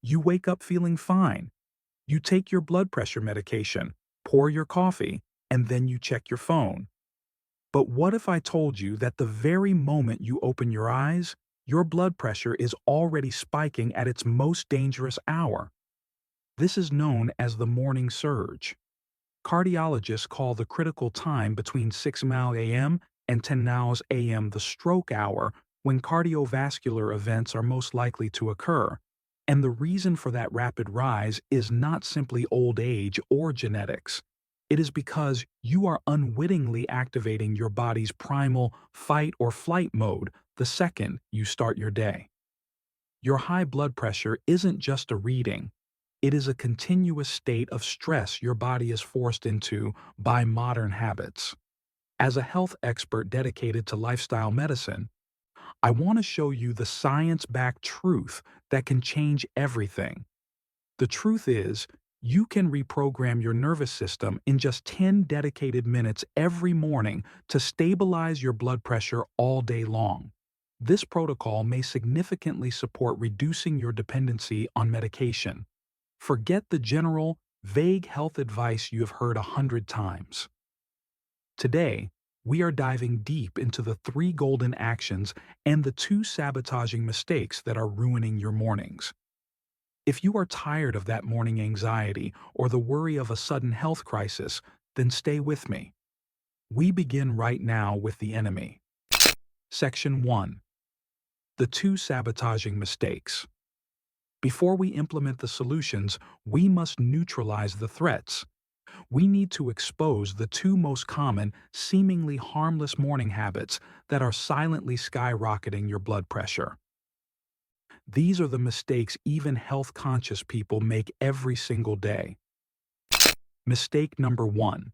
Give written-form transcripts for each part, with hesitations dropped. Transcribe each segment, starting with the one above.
You wake up feeling fine. You take your blood pressure medication, pour your coffee, and then you check your phone. But what if I told you that the very moment you open your eyes, your blood pressure is already spiking at its most dangerous hour? This is known as the morning surge. Cardiologists call the critical time between 6 a.m. and 10 a.m. the stroke hour, when cardiovascular events are most likely to occur. And the reason for that rapid rise is not simply old age or genetics. It is because you are unwittingly activating your body's primal fight or flight mode the second you start your day. Your high blood pressure isn't just a reading. It is a continuous state of stress your body is forced into by modern habits. As a health expert dedicated to lifestyle medicine, I want to show you the science-backed truth that can change everything. The truth is, you can reprogram your nervous system in just 10 dedicated minutes every morning to stabilize your blood pressure all day long. This protocol may significantly support reducing your dependency on medication. Forget the general, vague health advice you have heard 100 times. Today, we are diving deep into the 3 golden actions and the 2 sabotaging mistakes that are ruining your mornings. If you are tired of that morning anxiety or the worry of a sudden health crisis, then stay with me. We begin right now with the enemy. Section 1. The 2 sabotaging mistakes. Before we implement the solutions, we must neutralize the threats. We need to expose the 2 most common, seemingly harmless morning habits that are silently skyrocketing your blood pressure. These are the mistakes even health-conscious people make every single day. Mistake number 1.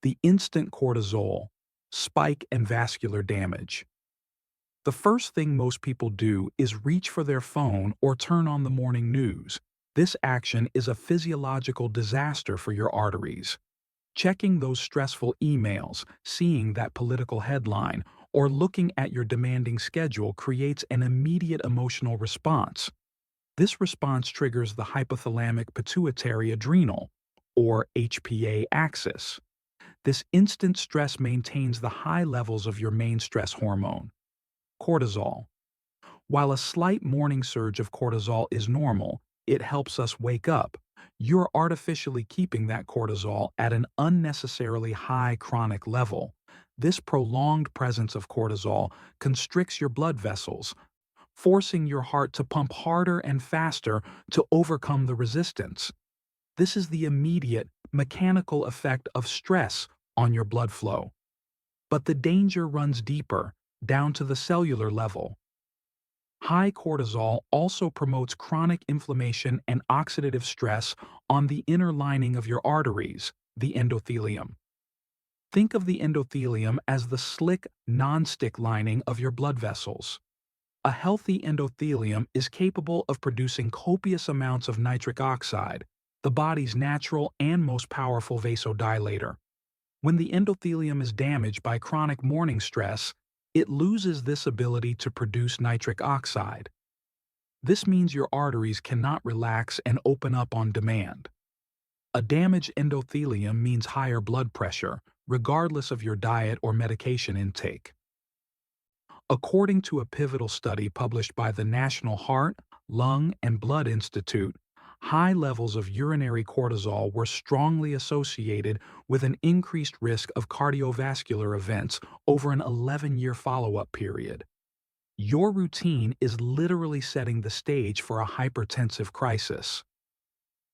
The instant cortisol spike and vascular damage. The first thing most people do is reach for their phone or turn on the morning news. This action is a physiological disaster for your arteries. Checking those stressful emails, seeing that political headline, or looking at your demanding schedule creates an immediate emotional response. This response triggers the hypothalamic pituitary adrenal, or HPA axis. This instant stress maintains the high levels of your main stress hormone, cortisol. While a slight morning surge of cortisol is normal, it helps us wake up. You're artificially keeping that cortisol at an unnecessarily high chronic level. This prolonged presence of cortisol constricts your blood vessels, forcing your heart to pump harder and faster to overcome the resistance. This is the immediate, mechanical effect of stress on your blood flow. But the danger runs deeper, down to the cellular level. High cortisol also promotes chronic inflammation and oxidative stress on the inner lining of your arteries, the endothelium. Think of the endothelium as the slick, non-stick lining of your blood vessels. A healthy endothelium is capable of producing copious amounts of nitric oxide, the body's natural and most powerful vasodilator. When the endothelium is damaged by chronic morning stress, it loses this ability to produce nitric oxide. This means your arteries cannot relax and open up on demand. A damaged endothelium means higher blood pressure, regardless of your diet or medication intake. According to a pivotal study published by the National Heart, Lung, and Blood Institute, high levels of urinary cortisol were strongly associated with an increased risk of cardiovascular events over an 11-year follow-up period. Your routine is literally setting the stage for a hypertensive crisis.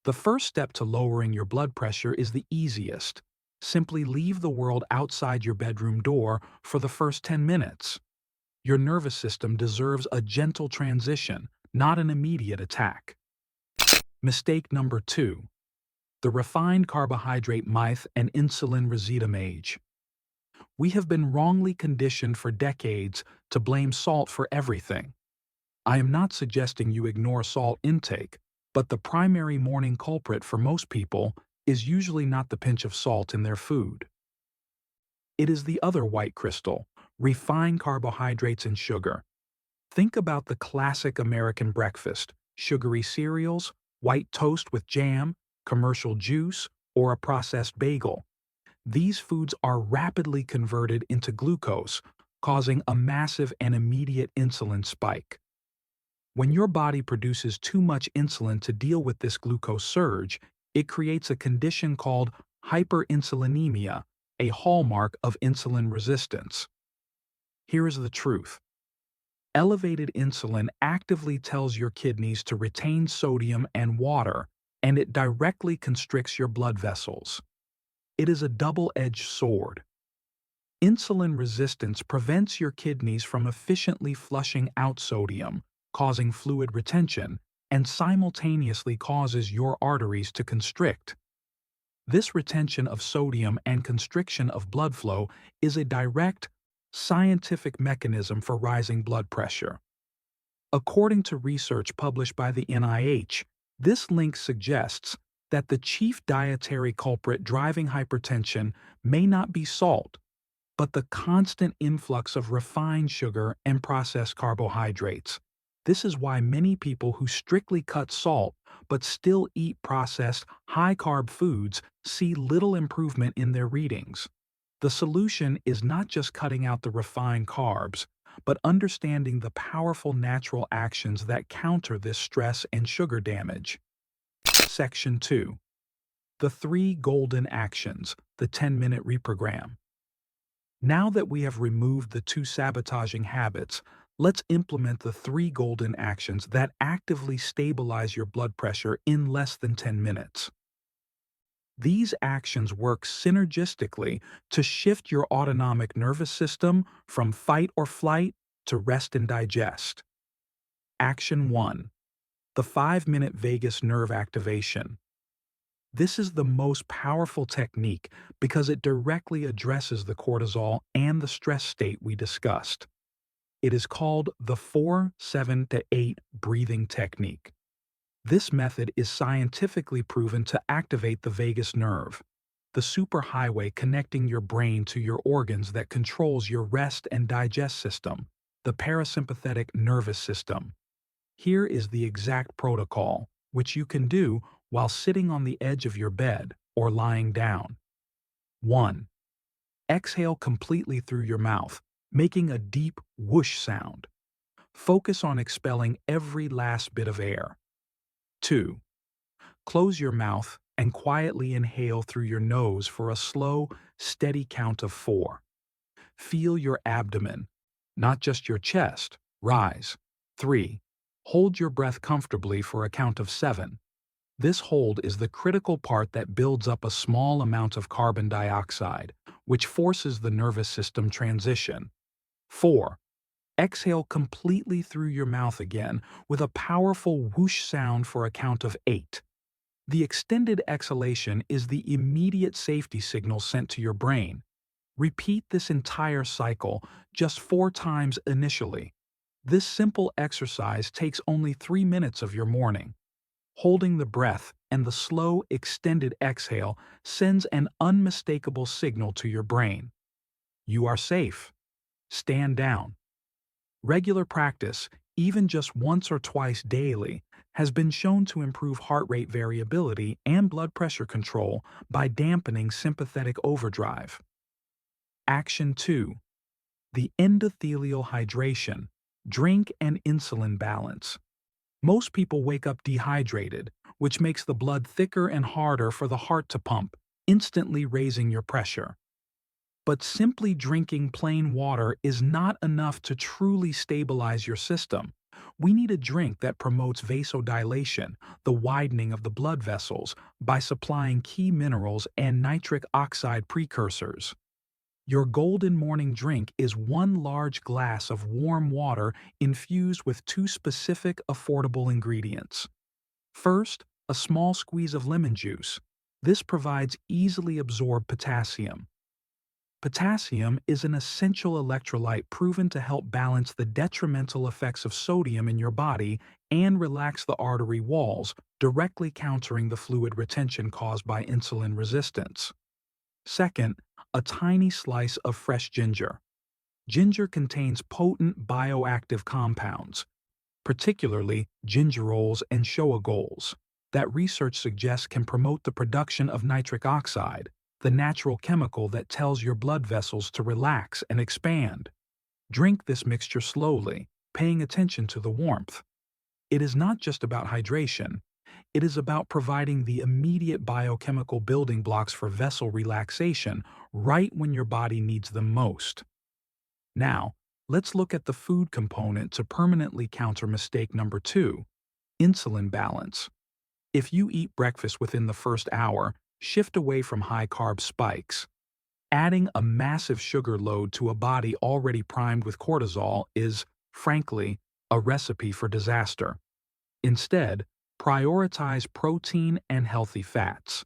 The first step to lowering your blood pressure is the easiest. Simply leave the world outside your bedroom door for the first 10 minutes. Your nervous system deserves a gentle transition, not an immediate attack. Mistake number 2. The refined carbohydrate myth and insulin resistant age. We have been wrongly conditioned for decades to blame salt for everything. I am not suggesting you ignore salt intake, but the primary morning culprit for most people is usually not the pinch of salt in their food. It is the other white crystal, refined carbohydrates and sugar. Think about the classic American breakfast, sugary cereals, white toast with jam, commercial juice, or a processed bagel. These foods are rapidly converted into glucose, causing a massive and immediate insulin spike. When your body produces too much insulin to deal with this glucose surge, it creates a condition called hyperinsulinemia, a hallmark of insulin resistance. Here is the truth. Elevated insulin actively tells your kidneys to retain sodium and water, and it directly constricts your blood vessels. It is a double-edged sword. Insulin resistance prevents your kidneys from efficiently flushing out sodium, causing fluid retention, and simultaneously causes your arteries to constrict. This retention of sodium and constriction of blood flow is a direct, scientific mechanism for rising blood pressure. According to research published by the NIH, this link suggests that the chief dietary culprit driving hypertension may not be salt, but the constant influx of refined sugar and processed carbohydrates. This is why many people who strictly cut salt but still eat processed, high-carb foods see little improvement in their readings. The solution is not just cutting out the refined carbs, but understanding the powerful natural actions that counter this stress and sugar damage. Section 2. The 3 Golden Actions, the 10-minute reprogram. Now that we have removed the 2 sabotaging habits, let's implement the 3 golden actions that actively stabilize your blood pressure in less than 10 minutes. These actions work synergistically to shift your autonomic nervous system from fight or flight to rest and digest. Action 1. The 5-minute vagus nerve activation. This is the most powerful technique because it directly addresses the cortisol and the stress state we discussed. It is called the 4-7-8 breathing technique. This method is scientifically proven to activate the vagus nerve, the superhighway connecting your brain to your organs that controls your rest and digest system, the parasympathetic nervous system. Here is the exact protocol, which you can do while sitting on the edge of your bed or lying down. 1. Exhale completely through your mouth, making a deep whoosh sound. Focus on expelling every last bit of air. 2. Close your mouth and quietly inhale through your nose for a slow, steady count of 4. Feel your abdomen, not just your chest, rise. 3. Hold your breath comfortably for a count of 7. This hold is the critical part that builds up a small amount of carbon dioxide, which forces the nervous system transition. 4. Exhale completely through your mouth again with a powerful whoosh sound for a count of 8. The extended exhalation is the immediate safety signal sent to your brain. Repeat this entire cycle just 4 times initially. This simple exercise takes only 3 minutes of your morning. Holding the breath and the slow, extended exhale sends an unmistakable signal to your brain. You are safe. Stand down. Regular practice, even just once or twice daily, has been shown to improve heart rate variability and blood pressure control by dampening sympathetic overdrive. Action 2. The endothelial hydration, drink and insulin balance. Most people wake up dehydrated, which makes the blood thicker and harder for the heart to pump, instantly raising your pressure. But simply drinking plain water is not enough to truly stabilize your system. We need a drink that promotes vasodilation, the widening of the blood vessels, by supplying key minerals and nitric oxide precursors. Your golden morning drink is 1 large glass of warm water infused with 2 specific, affordable ingredients. First, a small squeeze of lemon juice. This provides easily absorbed potassium. Potassium is an essential electrolyte proven to help balance the detrimental effects of sodium in your body and relax the artery walls, directly countering the fluid retention caused by insulin resistance. Second, a tiny slice of fresh ginger. Ginger contains potent bioactive compounds. particularly gingerols and shoagols, that research suggests can promote the production of nitric oxide, the natural chemical that tells your blood vessels to relax and expand. Drink this mixture slowly, paying attention to the warmth. It is not just about hydration. It is about providing the immediate biochemical building blocks for vessel relaxation right when your body needs them most. Now, let's look at the food component to permanently counter mistake number 2, insulin balance. If you eat breakfast within the first hour, shift away from high-carb spikes. Adding a massive sugar load to a body already primed with cortisol is, frankly, a recipe for disaster. Instead, prioritize protein and healthy fats.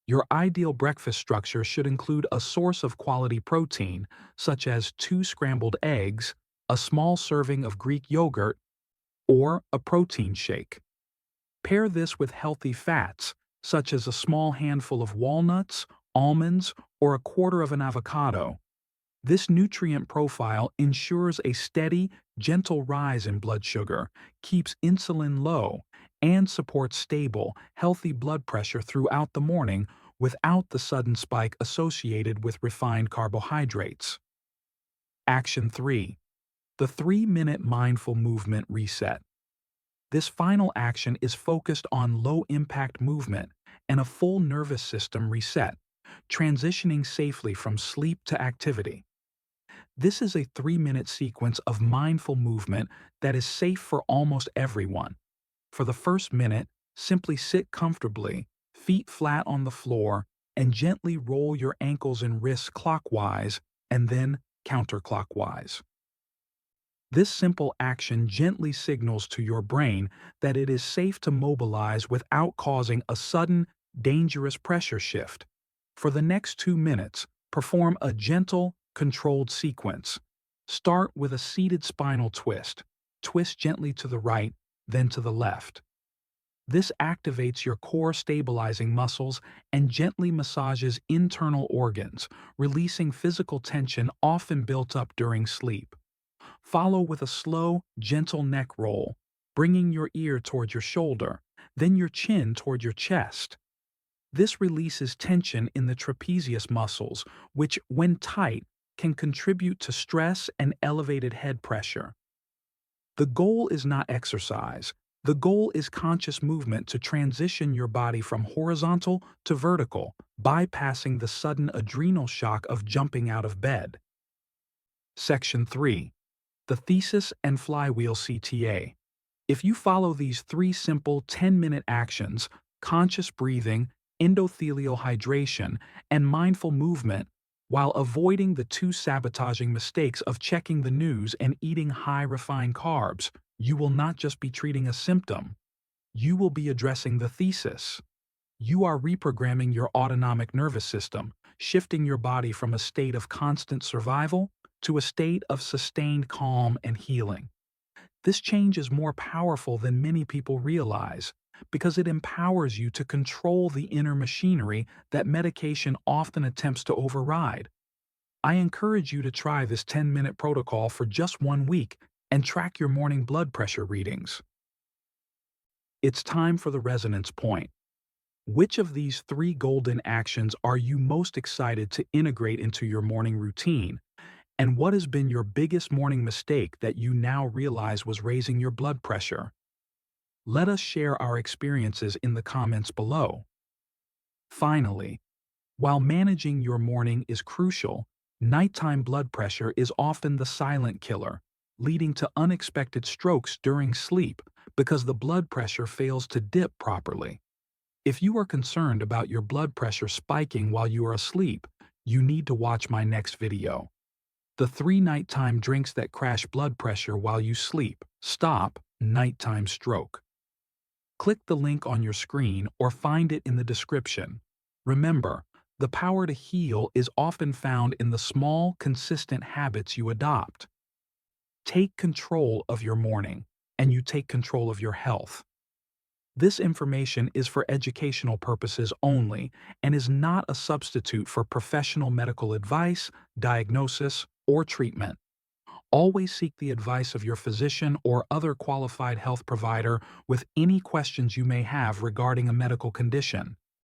Your ideal breakfast structure should include a source of quality protein, such as 2 scrambled eggs, a small serving of Greek yogurt, or a protein shake. Pair this with healthy fats, such as a small handful of walnuts, almonds, or a quarter of an avocado. This nutrient profile ensures a steady, gentle rise in blood sugar, keeps insulin low, and supports stable, healthy blood pressure throughout the morning without the sudden spike associated with refined carbohydrates. Action 3. The 3-minute mindful movement reset. This final action is focused on low-impact movement and a full nervous system reset, transitioning safely from sleep to activity. This is a 3-minute sequence of mindful movement that is safe for almost everyone. For the first minute, simply sit comfortably, feet flat on the floor, and gently roll your ankles and wrists clockwise and then counterclockwise. This simple action gently signals to your brain that it is safe to mobilize without causing a sudden, dangerous pressure shift. For the next 2 minutes, perform a gentle, controlled sequence. Start with a seated spinal twist. Twist gently to the right, then to the left. This activates your core stabilizing muscles and gently massages internal organs, releasing physical tension often built up during sleep. Follow with a slow, gentle neck roll, bringing your ear toward your shoulder, then your chin toward your chest. This releases tension in the trapezius muscles, which, when tight, can contribute to stress and elevated head pressure. The goal is not exercise. The goal is conscious movement to transition your body from horizontal to vertical, bypassing the sudden adrenal shock of jumping out of bed. Section 3. The thesis and flywheel CTA. If you follow these 3 simple 10-minute actions, conscious breathing, endothelial hydration, and mindful movement, while avoiding the 2 sabotaging mistakes of checking the news and eating high-refined carbs, you will not just be treating a symptom. You will be addressing the thesis. You are reprogramming your autonomic nervous system, shifting your body from a state of constant survival to a state of sustained calm and healing. This change is more powerful than many people realize because it empowers you to control the inner machinery that medication often attempts to override. I encourage you to try this 10-minute protocol for just 1 week and track your morning blood pressure readings. It's time for the resonance point. Which of these 3 golden actions are you most excited to integrate into your morning routine? And what has been your biggest morning mistake that you now realize was raising your blood pressure? Let us share our experiences in the comments below. Finally, while managing your morning is crucial, nighttime blood pressure is often the silent killer, leading to unexpected strokes during sleep because the blood pressure fails to dip properly. If you are concerned about your blood pressure spiking while you are asleep, you need to watch my next video. The 3 nighttime drinks that crash blood pressure while you sleep. Stop nighttime stroke. Click the link on your screen or find it in the description. Remember, the power to heal is often found in the small, consistent habits you adopt. Take control of your morning, and you take control of your health. This information is for educational purposes only and is not a substitute for professional medical advice, diagnosis, or treatment. Always seek the advice of your physician or other qualified health provider with any questions you may have regarding a medical condition.